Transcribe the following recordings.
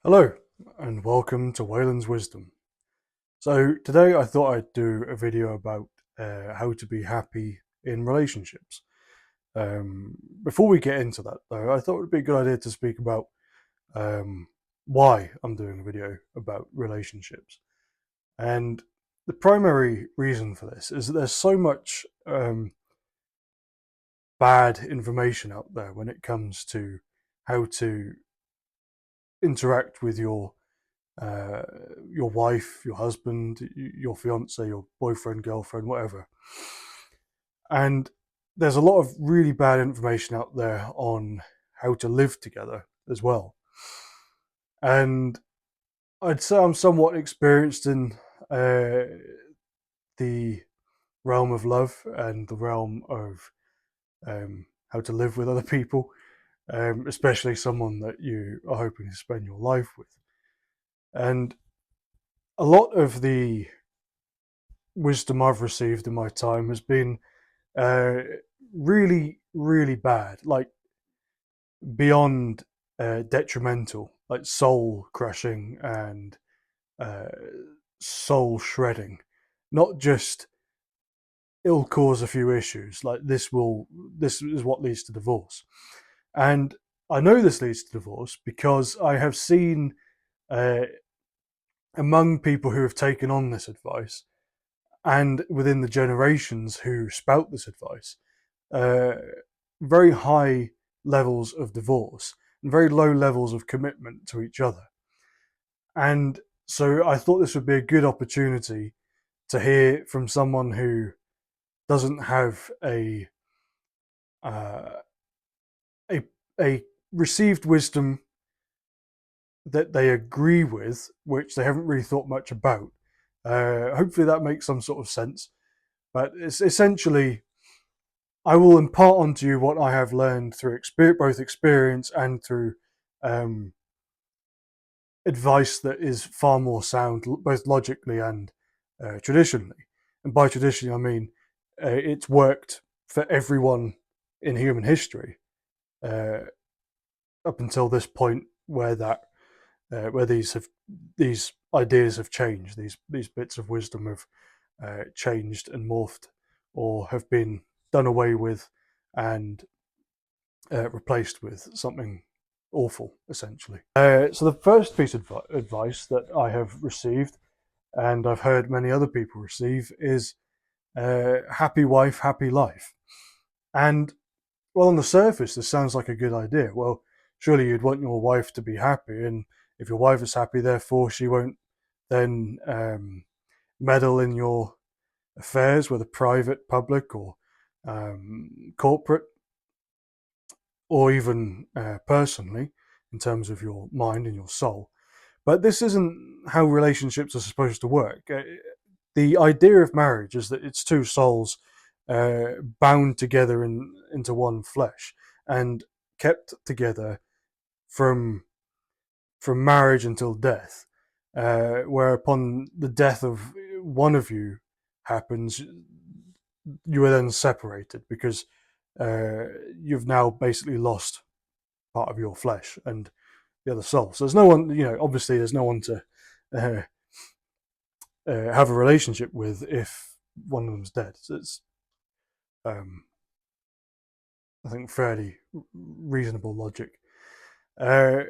Hello, and welcome to Wayland's Wisdom. So, today I thought I'd do a video about how to be happy in relationships. Before we get into that, though, I thought it would be a good idea to speak about um, why I'm doing a video about relationships. And the primary reason for this is that there's so much bad information out there when it comes to how to interact with uh, your wife, your husband, your fiance, your boyfriend, girlfriend, whatever. And there's a lot of really bad information out there on how to live together as well. And I'd say I'm somewhat experienced in the realm of love and the realm of how to live with other people, especially someone that you are hoping to spend your life with. And a lot of the wisdom I've received in my time has been uh, really, really bad, like beyond detrimental, like soul crushing and uh, soul shredding. Not just it'll cause a few issues, like this is what leads to divorce, and I know this leads to divorce because I have seen uh, among people who have taken on this advice and within the generations who spout this advice uh, very high levels of divorce and very low levels of commitment to each other. And so I thought this would be a good opportunity to hear from someone who doesn't have uh, a a received wisdom that they agree with, which they haven't really thought much about. Hopefully, that makes some sort of sense. But it's essentially I will impart onto you what I have learned through both experience and through um, advice that is far more sound, both logically and traditionally. And by traditionally, I mean it's worked for everyone in human history uh, up until this point, where these ideas have changed, these bits of wisdom have changed and morphed, or have been done away with and replaced with something awful, essentially. So the first piece of advice that I have received, and I've heard many other people receive, is happy wife, happy life. And well, on the surface, this sounds like a good idea. Well, surely you'd want your wife to be happy, and if your wife is happy, therefore she won't then meddle in your affairs, whether private, public, or corporate, or even personally, in terms of your mind and your soul. But this isn't how relationships are supposed to work. The idea of marriage is that it's two souls bound together into one flesh and kept together from marriage until death. Where upon the death of one of you happens, you are then separated because uh, you've now basically lost part of your flesh and the other soul. So there's no one, obviously there's no one to uh, have a relationship with if one of them's dead. So it's, um, I think, fairly reasonable logic. Uh,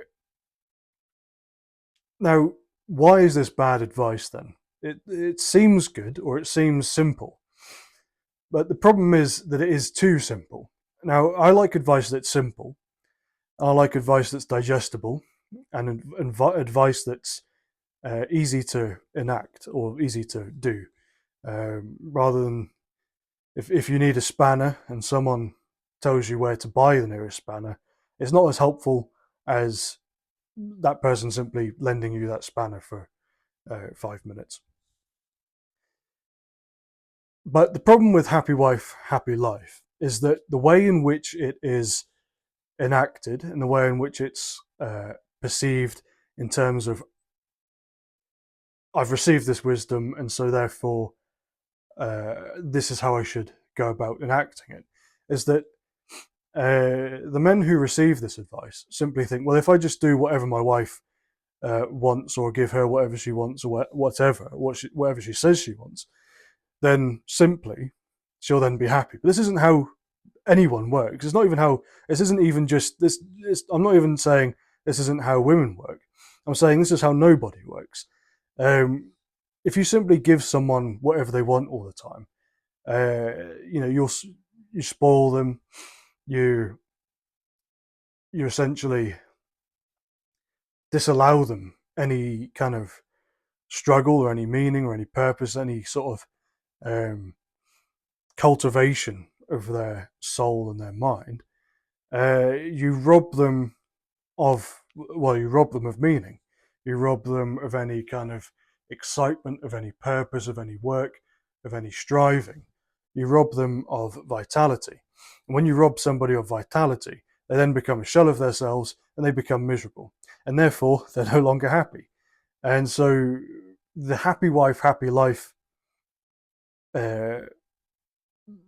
Now, why is this bad advice then? It seems good or it seems simple, but the problem is that it is too simple. Now, I like advice that's simple. I like advice that's digestible and advice that's easy to enact or easy to do, rather than if you need a spanner and someone tells you where to buy the nearest spanner, it's not as helpful as that person simply lending you that spanner for 5 minutes. But the problem with Happy Wife, Happy Life is that the way in which it is enacted and the way in which it's perceived in terms of I've received this wisdom and so therefore this is how I should go about enacting it is that the men who receive this advice simply think, well, if I just do whatever my wife wants, or give her whatever she wants, or whatever she says she wants, then simply she'll then be happy. But this isn't how anyone works. It's not even how. This isn't even just this. I'm not even saying this isn't how women work. I'm saying this is how nobody works. If you simply give someone whatever they want all the time, you spoil them. You essentially disallow them any kind of struggle or any meaning or any purpose, any sort of cultivation of their soul and their mind. You rob them of meaning. You rob them of any kind of excitement, of any purpose, of any work, of any striving. You rob them of vitality. And when you rob somebody of vitality, they then become a shell of themselves and they become miserable. And therefore, they're no longer happy. And so the happy wife, happy life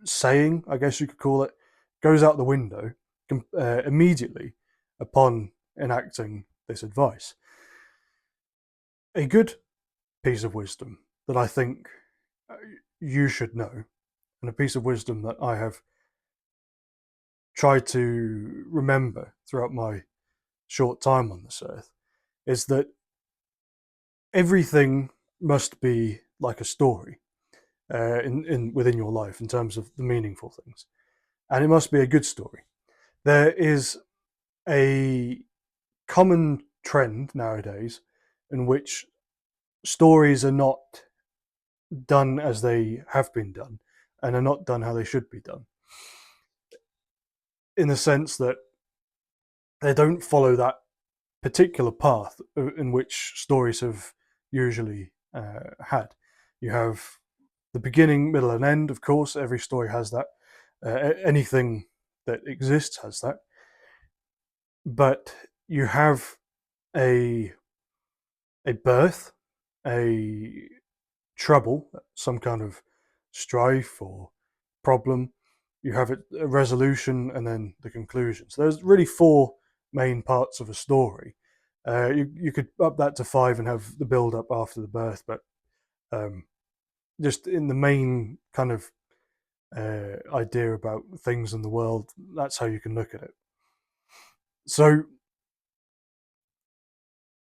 saying, I guess you could call it, goes out the window immediately upon enacting this advice. A good piece of wisdom that I think you should know, and a piece of wisdom that I have tried to remember throughout my short time on this earth, is that everything must be like a story within your life in terms of the meaningful things, and it must be a good story. There is a common trend nowadays in which stories are not done as they have been done and are not done how they should be done, in the sense that they don't follow that particular path in which stories have usually had. You have the beginning, middle, and end. Of course, every story has that. Anything that exists has that. But you have a birth, a trouble, some kind of strife or problem. You have a resolution and then the conclusion. So there's really four main parts of a story. You could up that to five and have the build up after the birth, but just in the main kind of idea about things in the world, that's how you can look at it. So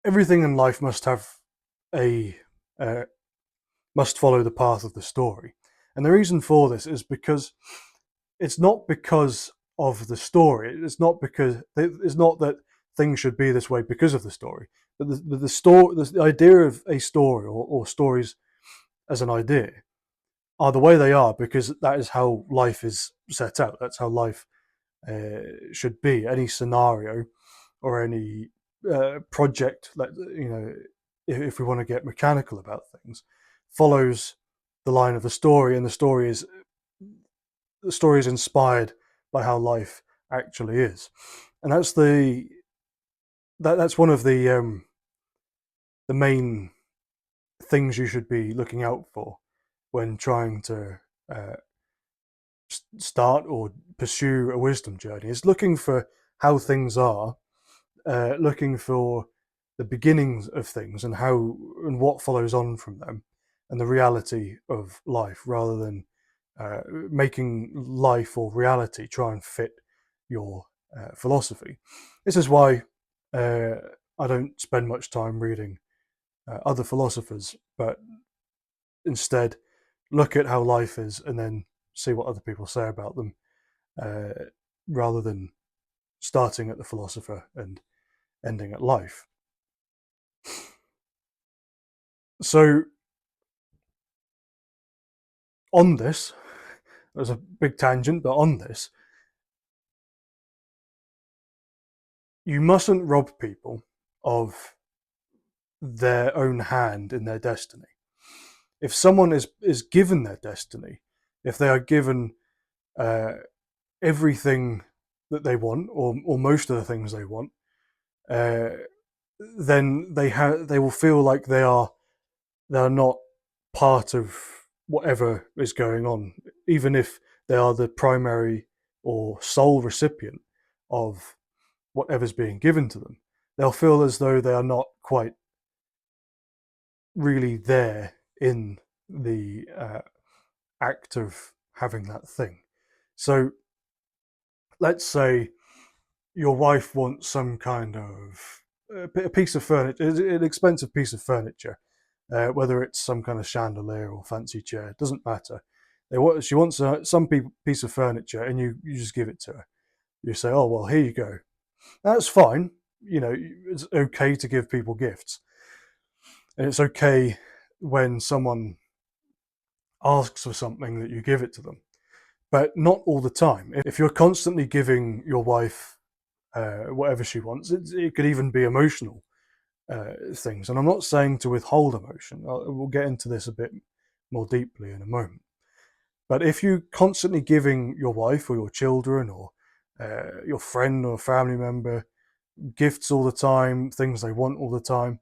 everything in life must have must follow the path of the story, and the reason for this is because it's not because of the story. It's not that things should be this way because of the story, but the idea of a story or stories as an idea are the way they are because that is how life is set out. That's how life should be. Any scenario or any project, if we want to get mechanical about things, follows the line of the story, and the story is inspired by how life actually is, and that's one of the main things you should be looking out for when trying to start or pursue a wisdom journey. Is looking for how things are, looking for the beginnings of things and what follows on from them, and the reality of life, rather than making life or reality try and fit your philosophy. This is why I don't spend much time reading other philosophers, but instead look at how life is and then see what other people say about them, rather than starting at the philosopher and ending at life. So on this, there's a big tangent, but on this, you mustn't rob people of their own hand in their destiny. If someone is given their destiny, if they are given everything that they want, or most of the things they want, then they will feel like they are not part of whatever is going on, even if they are the primary or sole recipient of whatever's being given to them. They'll feel as though they are not quite really there in the act of having that thing. So let's say your wife wants some kind of a piece of furniture, an expensive piece of furniture, whether it's some kind of chandelier or fancy chair, it doesn't matter. She wants some piece of furniture, and you just give it to her. You say, "Oh well, here you go." That's fine. You know, it's okay to give people gifts, and it's okay when someone asks for something that you give it to them, but not all the time. If you're constantly giving your wife whatever she wants, it could even be emotional things. And I'm not saying to withhold emotion. We'll get into this a bit more deeply in a moment. But if you constantly giving your wife or your children or your friend or family member gifts all the time, things they want all the time,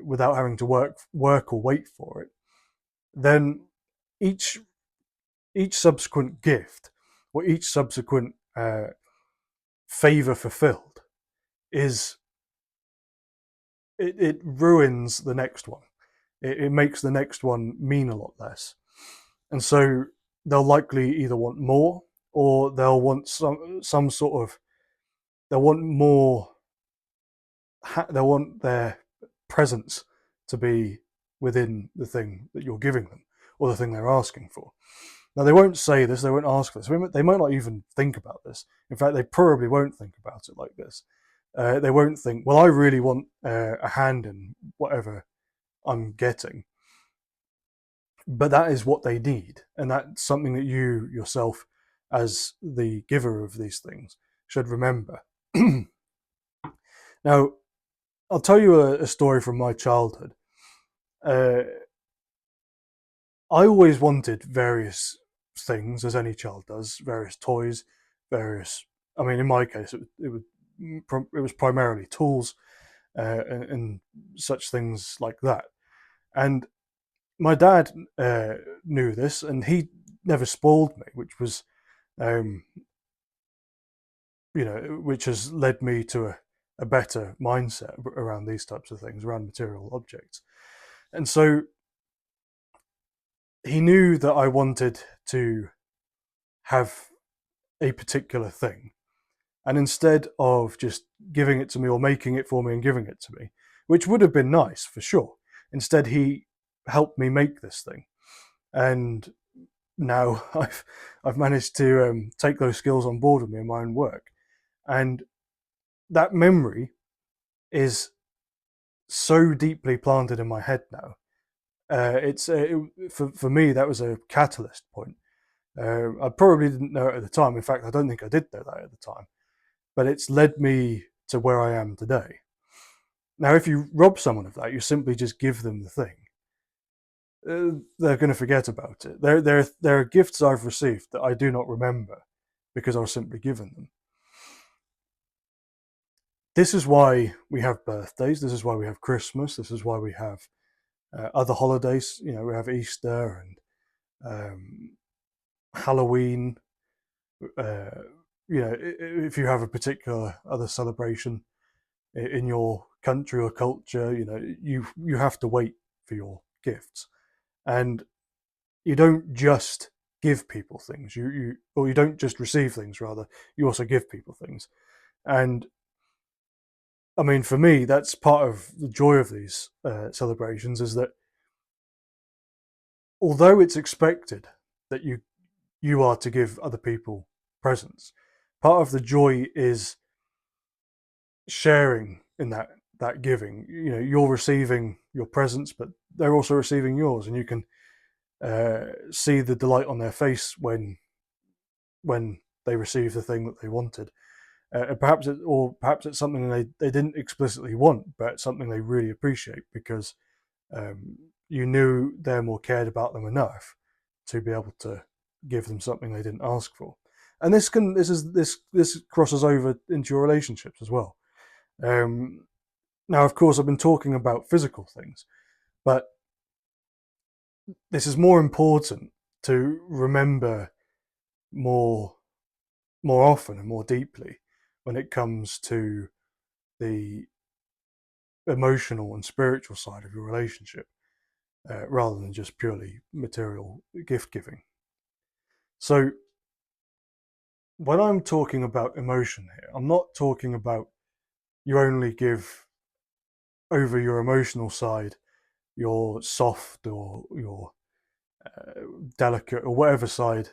without having to work or wait for it, then each subsequent gift or each subsequent favor fulfilled is it ruins the next one. It makes the next one mean a lot less, and so they'll likely either want more or they'll want some sort of they'll want more. They'll want their presence to be within the thing that you're giving them or the thing they're asking for. Now, they won't say this, they won't ask for this. They might not even think about this. In fact, they probably won't think about it like this. They won't think, well, I really want a hand in whatever I'm getting. But that is what they need. And that's something that you yourself, as the giver of these things, should remember. Now, I'll tell you a story from my childhood. Uh, I always wanted various things, as any child does, various toys, various. I mean, in my case, it was primarily tools and such things like that. And my dad knew this, and he never spoiled me, which was, um, which has led me to a better mindset around these types of things, around material objects. And so he knew that I wanted to have a particular thing. And instead of just giving it to me or making it for me and giving it to me, which would have been nice for sure, instead he helped me make this thing. And now I've managed to take those skills on board with me in my own work. And that memory is so deeply planted in my head now. For me, that was a catalyst point. I probably didn't know it at the time. In fact, I don't think I did know that at the time. But it's led me to where I am today. Now, if you rob someone of that, you simply just give them the thing. They're going to forget about it. There are gifts I've received that I do not remember because I was simply given them. This is why we have birthdays. This is why we have Christmas. This is why we have other holidays. You know, we have Easter and Halloween. If you have a particular other celebration in your country or culture, you have to wait for your gifts, and you don't just give people things. You don't just receive things. Rather, you also give people things. And I mean, for me, that's part of the joy of these celebrations is that although it's expected that you are to give other people presents, part of the joy is sharing in that giving. You're receiving your presents, but they're also receiving yours, and you can see the delight on their face when they receive the thing that they wanted. Perhaps it's something they didn't explicitly want, but it's something they really appreciate because you knew they're more cared about them enough to be able to give them something they didn't ask for. And this crosses over into your relationships as well. Now, of course, I've been talking about physical things, but this is more important to remember more often and more deeply when it comes to the emotional and spiritual side of your relationship, rather than just purely material gift giving. So when I'm talking about emotion here, I'm not talking about you only give over your emotional side, your soft or your delicate or whatever side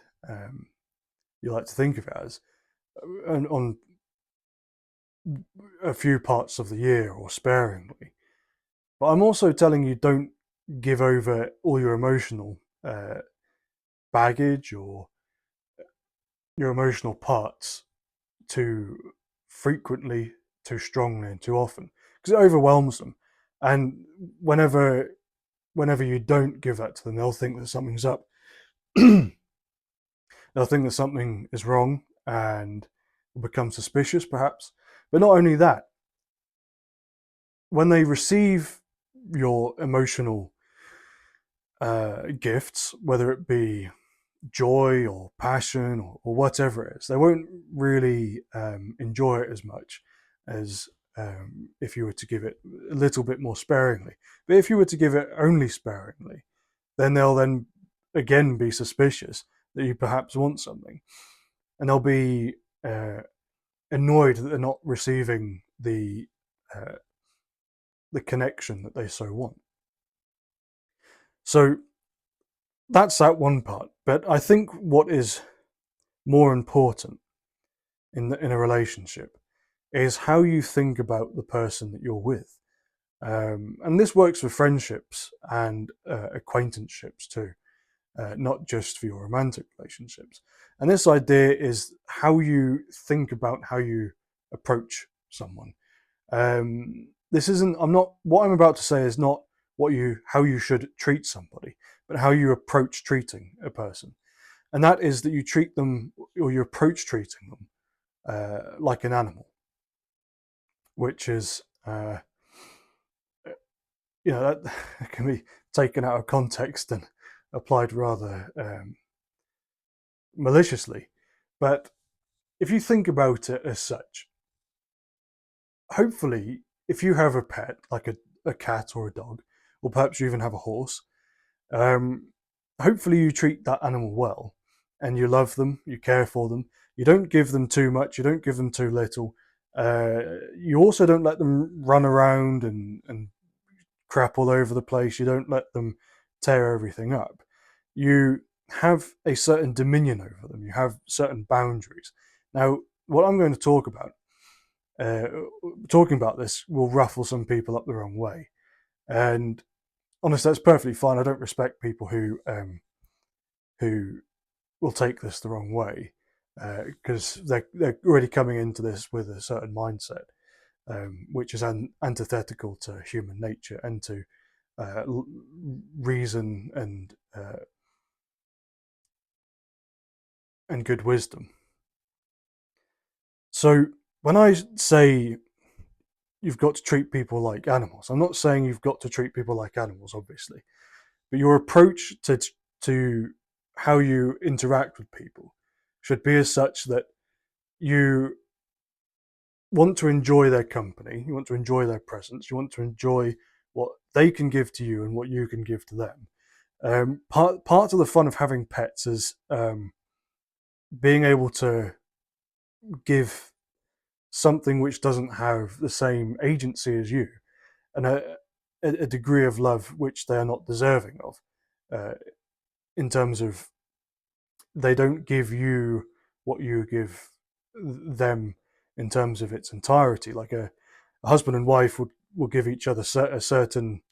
you like to think of it as, and on a few parts of the year or sparingly. But I'm also telling you, don't give over all your emotional baggage or your emotional parts too frequently, too strongly, and too often, because it overwhelms them. And whenever you don't give that to them, they'll think that something's up. They'll think that something is wrong and will become suspicious, perhaps. But not only that, when they receive your emotional gifts, whether it be joy or passion or whatever it is, they won't really enjoy it as much as if you were to give it a little bit more sparingly. But if you were to give it only sparingly, then they'll then again be suspicious that you perhaps want something, and they'll be annoyed that they're not receiving uh, the connection that they so want. So that's that one part. But I think what is more important in a relationship is how you think about the person that you're with. And this works for friendships and acquaintanceships too, not just for your romantic relationships. And this idea is how you think about how you approach someone. This isn't, I'm not, what I'm about to say is not how you should treat somebody, but how you approach treating a person. And that is that you treat them, or you approach treating them like an animal, which is, that can be taken out of context and applied rather maliciously. But if you think about it as such, hopefully, if you have a pet, like a cat or a dog, or perhaps you even have a horse, um, hopefully you treat that animal well and you love them, you care for them. You don't give them too much, you don't give them too little. You also don't let them run around and crap all over the place. You don't let them tear everything up. You have a certain dominion over them, you have certain boundaries. Now, what I'm going to uh, talking about this will ruffle some people up the wrong way. And honestly, that's perfectly fine. I don't respect people who will take this the wrong way because they're already coming into this with a certain mindset, which is antithetical to human nature and to uh, reason and good wisdom. So when I say you've got to treat people like animals, I'm not saying you've got to treat people like animals, obviously, but your approach to how you interact with people should be as such that you want to enjoy their company, you want to enjoy their presence, you want to enjoy what they can give to you and what you can give to them. Part of the fun of having pets is being able to give something which doesn't have the same agency as you, and a degree of love which they are not deserving of, uh, in terms of they don't give you what you give them in terms of its entirety. Like a husband and wife will give each other a certain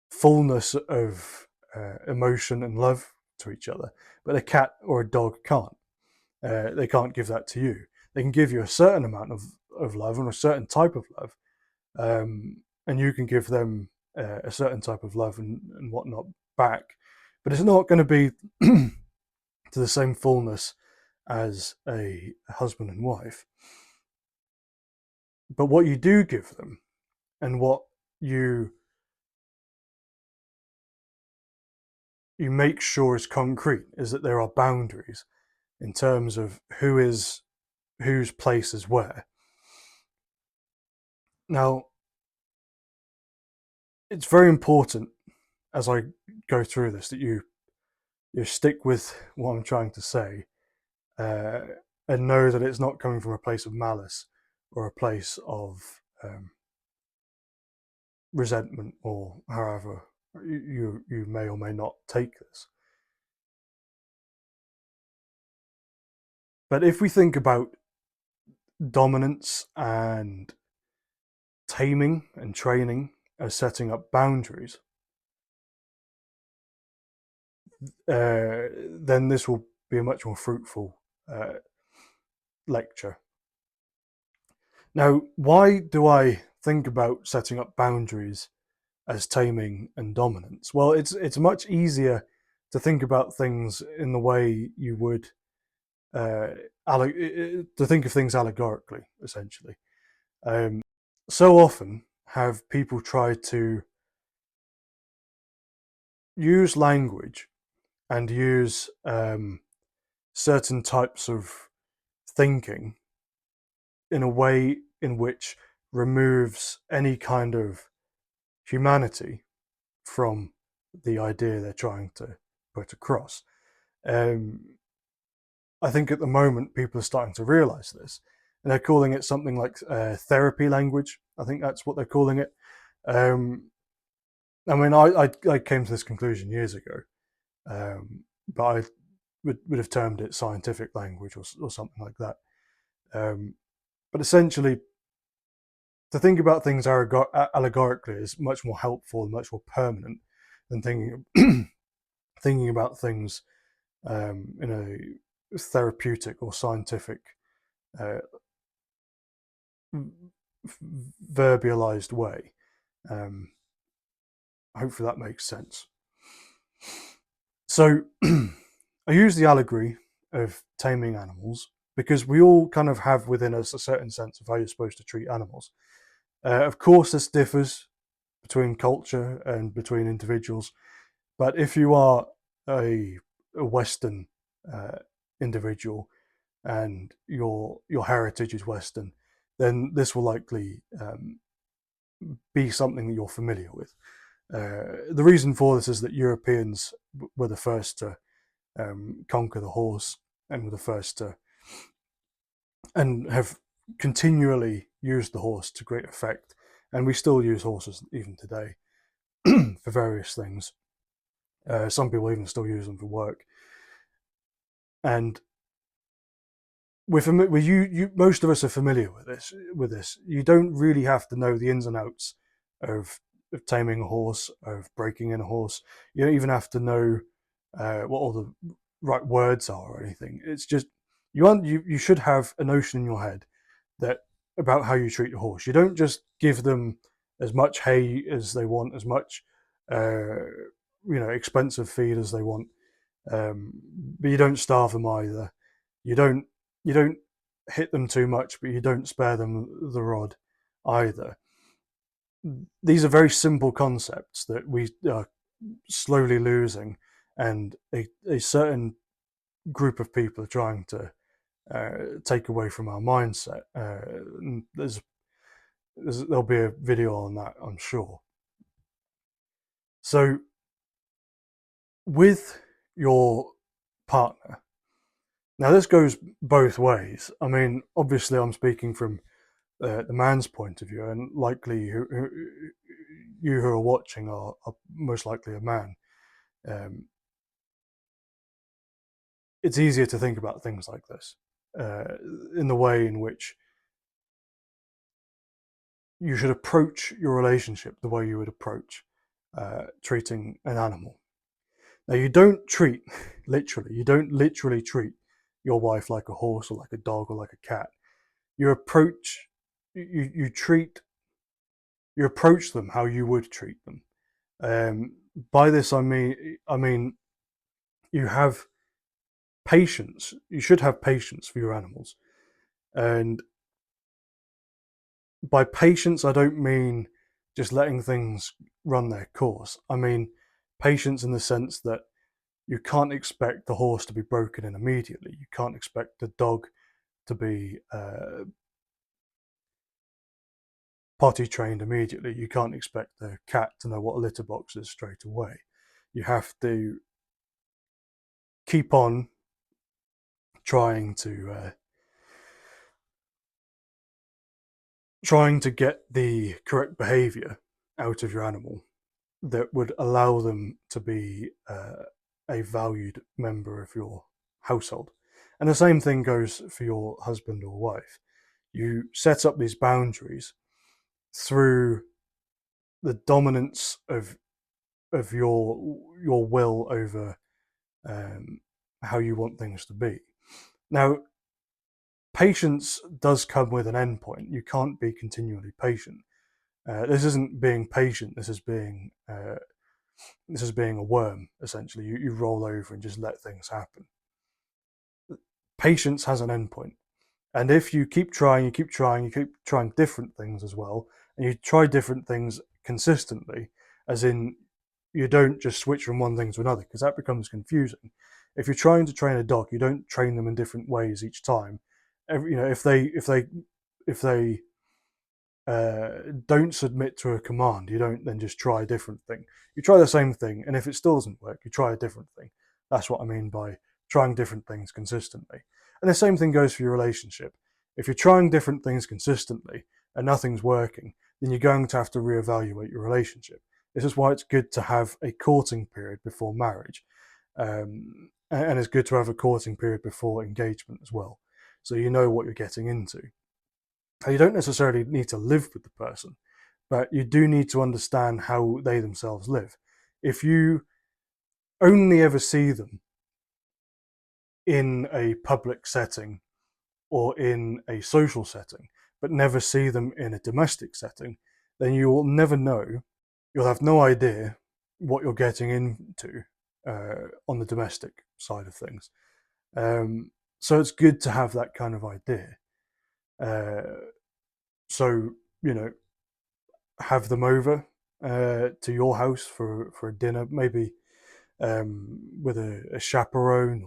fullness of emotion and love to each other, but a cat or a dog can't. They can't give that to you. They can give you a certain amount of love and a certain type of love, and you can give them a certain type of love and whatnot back. But it's not going to be to the same fullness as a husband and wife. But what you do give them and what you you make sure is concrete is that there are boundaries in terms of whose place is where. Now, it's very important as I go through this that you stick with what I'm trying to say, uh, and know that it's not coming from a place of malice or a place of resentment, or however you may or may not take this. But if we think about dominance and taming and training as setting up boundaries, then this will be a much more fruitful lecture. Now, why do I think about setting up boundaries as taming and dominance? Well, it's much easier to think about things in the way you would to think of things allegorically, essentially. So often have people tried to use language and use certain types of thinking in a way in which removes any kind of humanity from the idea they're trying to put across. I think at the moment people are starting to realize this, and they're calling it something like therapy language. I think that's what they're calling it. I mean, I came to this conclusion years ago, but I would have termed it scientific language or something like that. But essentially, to think about things allegorically is much more helpful and much more permanent than thinking about things in a therapeutic or scientific verbalized way. Hopefully that makes sense. So I use the allegory of taming animals because we all kind of have within us a certain sense of how you're supposed to treat animals. Of course, this differs between culture and between individuals, but if you are a Western individual and your heritage is Western, then this will likely be something that you're familiar with. The reason for this is that Europeans were the first to conquer the horse and were the first to, and have continually used the horse to great effect. And we still use horses even today for various things. Some people even still use them for work. And most of us are familiar with this. You don't really have to know the ins and outs of taming a horse, of breaking in a horse. You don't even have to know what all the right words are or anything. It's just you should have a notion in your head that about how you treat a horse. You don't just give them as much hay as they want, as much expensive feed as they want, but you don't starve them either. You don't hit them too much, but you don't spare them the rod either. These are very simple concepts that we are slowly losing, and a certain group of people are trying to take away from our mindset. There'll be a video on that, I'm sure. So, with your partner, now this goes both ways. I mean, obviously, I'm speaking from the man's point of view, and likely you who are watching are most likely a man. It's easier to think about things like this in the way in which you should approach your relationship the way you would approach treating an animal. Now, you don't literally treat your wife like a horse or like a dog or like a cat. You approach them how you would treat them. By this I mean you have patience. You should have patience for your animals, and by patience I don't mean just letting things run their course. I mean patience in the sense that you can't expect the horse to be broken in immediately. You can't expect the dog to be potty trained immediately. You can't expect the cat to know what a litter box is straight away. You have to keep on trying to get the correct behavior out of your animal that would allow them to be a valued member of your household. And the same thing goes for your husband or wife. You set up these boundaries through the dominance of your will over how you want things to be. Now, patience does come with an endpoint. You can't be continually patient. This isn't being patient. This is being a worm. Essentially, you roll over and just let things happen. Patience has an endpoint, and if you keep trying, you keep trying different things as well, and you try different things consistently, as in you don't just switch from one thing to another, because that becomes confusing. If you're trying to train a dog, you don't train them in different ways each time. If they don't submit to a command, you don't then just try a different thing. You try the same thing, and if it still doesn't work, you try a different thing. That's what I mean by trying different things consistently. And the same thing goes for your relationship. If you're trying different things consistently and nothing's working, then you're going to have to reevaluate your relationship. This is why it's good to have a courting period before marriage. And it's good to have a courting period before engagement as well, so you know what you're getting into. Now, you don't necessarily need to live with the person, but you do need to understand how they themselves live. If you only ever see them in a public setting or in a social setting, but never see them in a domestic setting, then you will never know. You'll have no idea what you're getting into on the domestic side of things. So it's good to have that kind of idea. So, have them over to your house for a dinner, maybe with a chaperone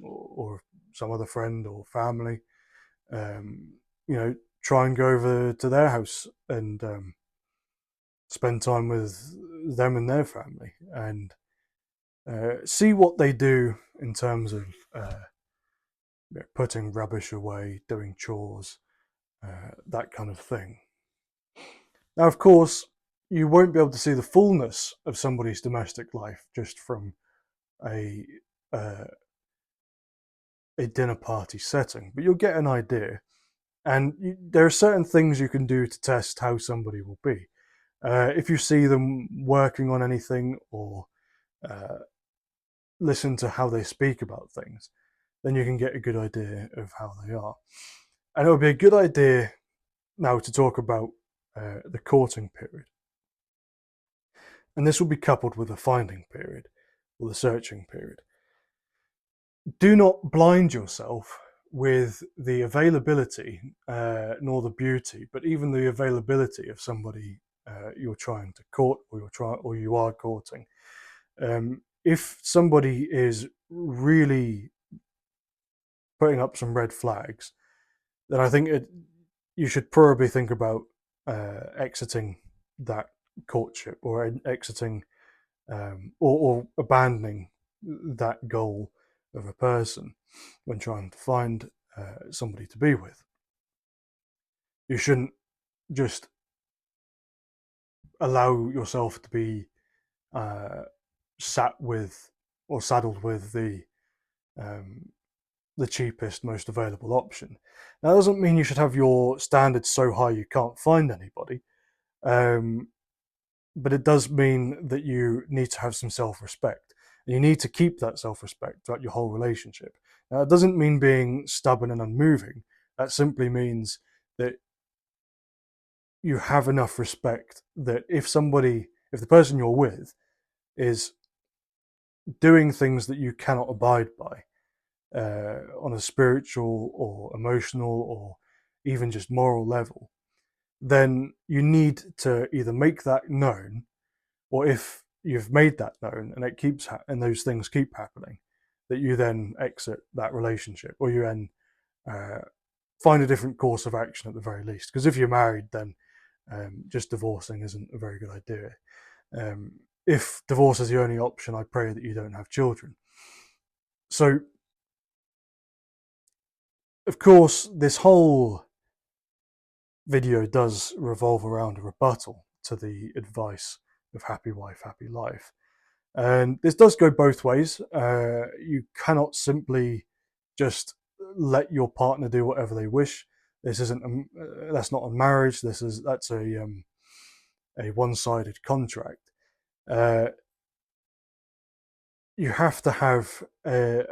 or some other friend or family. Try and go over to their house and spend time with them and their family, and see what they do in terms of putting rubbish away, doing chores, that kind of thing. Now, of course, you won't be able to see the fullness of somebody's domestic life just from a dinner party setting, but you'll get an idea. And there are certain things you can do to test how somebody will be. If you see them working on anything or listen to how they speak about things, then you can get a good idea of how they are. And it would be a good idea now to talk about the courting period. And this will be coupled with the finding period or the searching period. Do not blind yourself with the availability, nor the beauty, but even the availability of somebody you're trying to court or you are courting. If somebody is really putting up some red flags, then I think you should probably think about exiting that courtship or exiting or abandoning that goal of a person when trying to find somebody to be with. You shouldn't just allow yourself to be sat with or saddled with the cheapest, most available option. Now, that doesn't mean you should have your standards so high you can't find anybody, but it does mean that you need to have some self-respect. And you need to keep that self-respect throughout your whole relationship. Now, it doesn't mean being stubborn and unmoving. That simply means that you have enough respect that if the person you're with is doing things that you cannot abide by on a spiritual or emotional or even just moral level, then you need to either make that known, or if you've made that known and and those things keep happening, that you then exit that relationship, or you then find a different course of action at the very least. Because if you're married, then just divorcing isn't a very good idea. If divorce is the only option, I pray that you don't have children. So, of course, this whole video does revolve around a rebuttal to the advice of happy wife, happy life. And this does go both ways. You cannot simply just let your partner do whatever they wish. This isn't that's not a marriage. That's a one-sided contract. You have to have an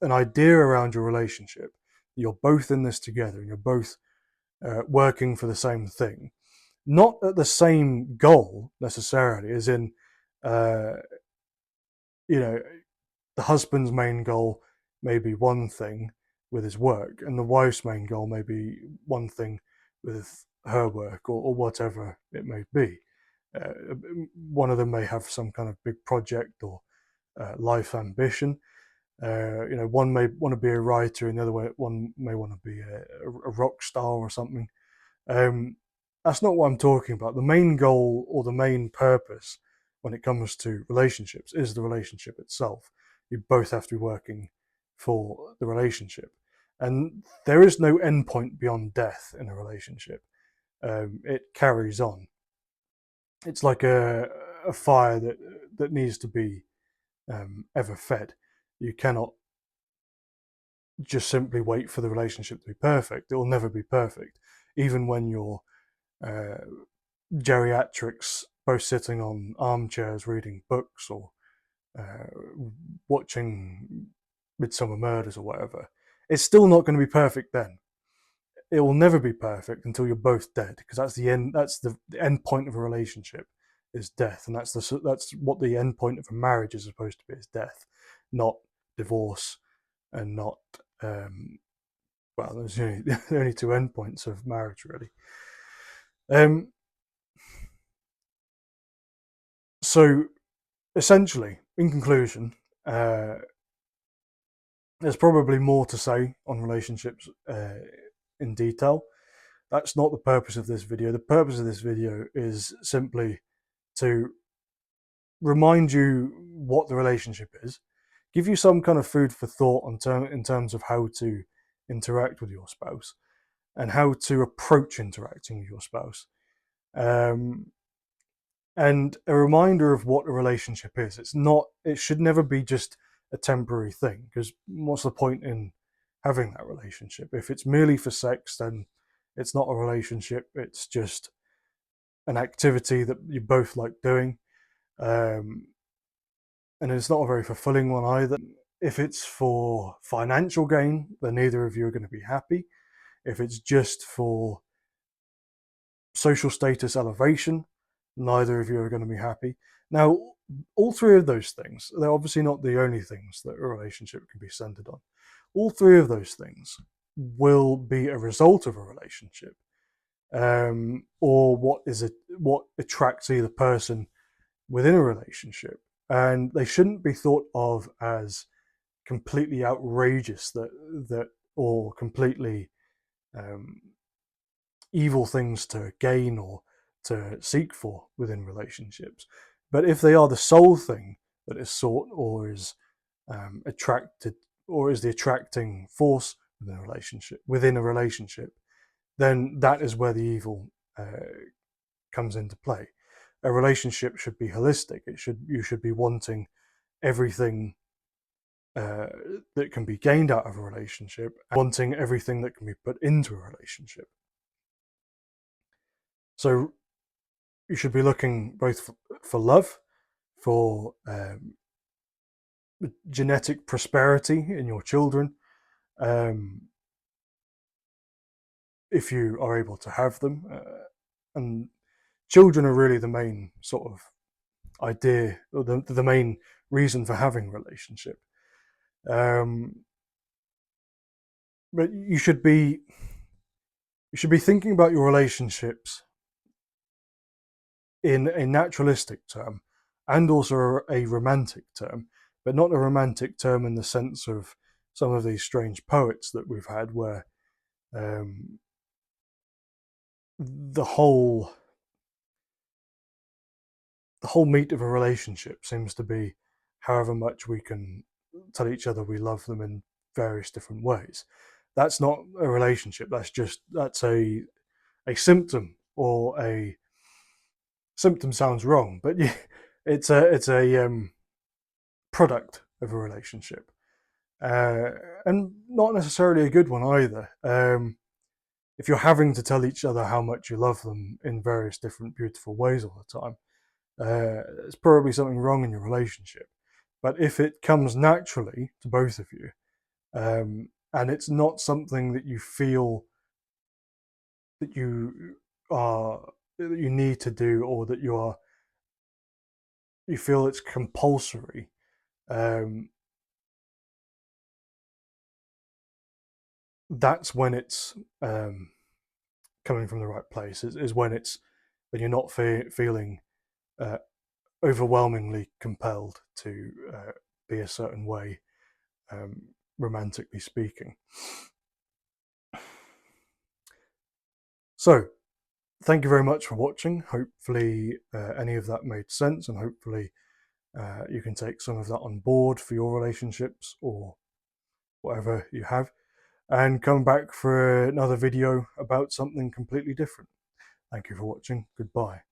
idea around your relationship. You're both in this together, and you're both working for the same thing, not at the same goal necessarily. As in, you know, the husband's main goal may be one thing with his work, and the wife's main goal may be one thing with her work, or whatever it may be. One of them may have some kind of big project or life ambition. One may want to be a writer, and the other one may want to be a rock star or something. That's not what I'm talking about. The main goal or the main purpose when it comes to relationships is the relationship itself. You both have to be working for the relationship. And there is no endpoint beyond death in a relationship. It carries on. It's like a fire that needs to be ever fed. You cannot just simply wait for the relationship to be perfect. It will never be perfect. Even when you're geriatrics, both sitting on armchairs reading books or watching Midsummer Murders or whatever, it's still not going to be perfect then. It will never be perfect until you're both dead, because that's the end. That's the end point of a relationship is death, and that's what the end point of a marriage is supposed to be, is death, not divorce, and not well, there's only two endpoints of marriage really. So essentially, in conclusion, there's probably more to say on relationships in detail. That's not the purpose of this video. The purpose of this video is simply to remind you what the relationship is, give you some kind of food for thought in terms of how to interact with your spouse and how to approach interacting with your spouse. And a reminder of what a relationship is. It should never be just a temporary thing, because what's the point in having that relationship? If it's merely for sex, then it's not a relationship. It's just an activity that you both like doing. And it's not a very fulfilling one either. If it's for financial gain, then neither of you are going to be happy. If it's just for social status elevation, neither of you are going to be happy. Now, all three of those things, they're obviously not the only things that a relationship can be centered on. All three of those things will be a result of a relationship, or what attracts either person within a relationship. And they shouldn't be thought of as completely outrageous or completely evil things to gain or to seek for within relationships. But if they are the sole thing that is sought, or is attracted, or is the attracting force within a relationship, then that is where the evil comes into play. A relationship should be holistic. You should be wanting everything that can be gained out of a relationship, and wanting everything that can be put into a relationship. So you should be looking both for love, for genetic prosperity in your children, if you are able to have them. And children are really the main sort of idea, or the main reason for having a relationship. But you should be thinking about your relationships in a naturalistic term, and also a romantic term, but not a romantic term in the sense of some of these strange poets that we've had, where the whole meat of a relationship seems to be however much we can tell each other we love them in various different ways. That's not a relationship. That's a symptom, or a symptom sounds wrong, but yeah, it's a product of a relationship, uh, and not necessarily a good one either. If you're having to tell each other how much you love them in various different beautiful ways all the time, there's probably something wrong in your relationship. But if it comes naturally to both of you, and it's not something that you feel that you need to do, or that you feel it's compulsory, um, that's when it's coming from the right place. Is when you're not feeling uh, overwhelmingly compelled to be a certain way, um, romantically speaking. So, thank you very much for watching. Hopefully, any of that made sense, and hopefully, you can take some of that on board for your relationships or whatever you have, and come back for another video about something completely different. Thank you for watching. Goodbye.